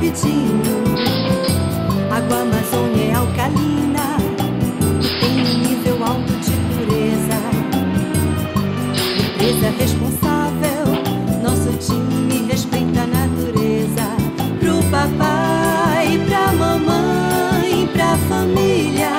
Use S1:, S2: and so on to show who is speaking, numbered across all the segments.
S1: rapidinho. Água Amazônia é alcalina e tem um nível alto de pureza. Empresa responsável, nosso time respeita a natureza. Pro papai, pra mamãe, pra família,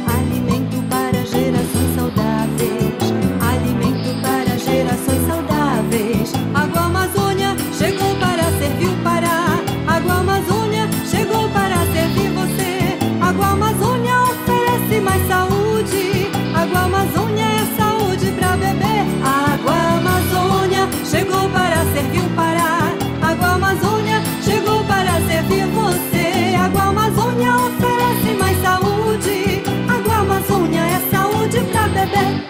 S1: alimento para gerações saudáveis. Alimento para gerações saudáveis. Água Amazônia chegou para servir o Pará. Água Amazônia chegou para servir você. Água Amazônia oferece mais saúde. Água Amazônia é saúde pra beber. Água Amazônia chegou para servir o Pará. Água Amazônia chegou para servir você. Água Amazônia oferece mais saúde. Água Amazônia é saúde pra beber.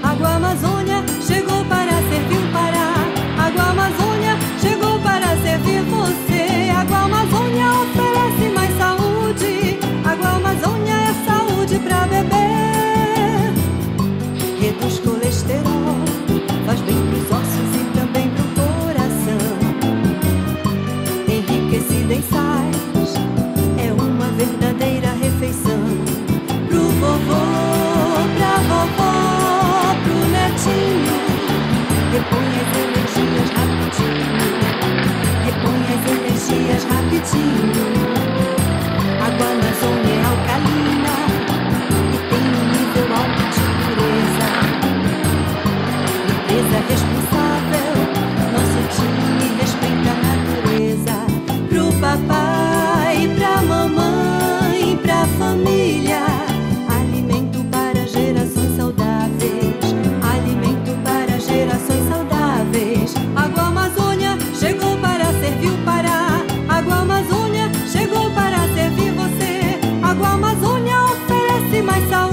S1: Água Amazônia chegou para servir o Pará. Água Amazônia chegou para servir você. Água Amazônia oferece mais saúde. Água Amazônia é saúde pra beber. Reduz colesterol, faz bem pros ossos e também pro coração. Enriquecida em sais, é uma verdadeira refeição. Pro vovô, pra vovó, pro netinho, repõe as energias rapidinho. Repõe as energias rapidinho. Água Amazônia é alcalina e tem um nível alto de pureza. Empresa responsável, nosso time respeita a natureza. Pro papai, pra mamãe, pra família, alimento para gerações saudáveis. Alimento para gerações saudáveis. Água Amazônia chegou para servir o Pará. Água Amazônia chegou para servir você. Água Amazônia oferece mais saúde.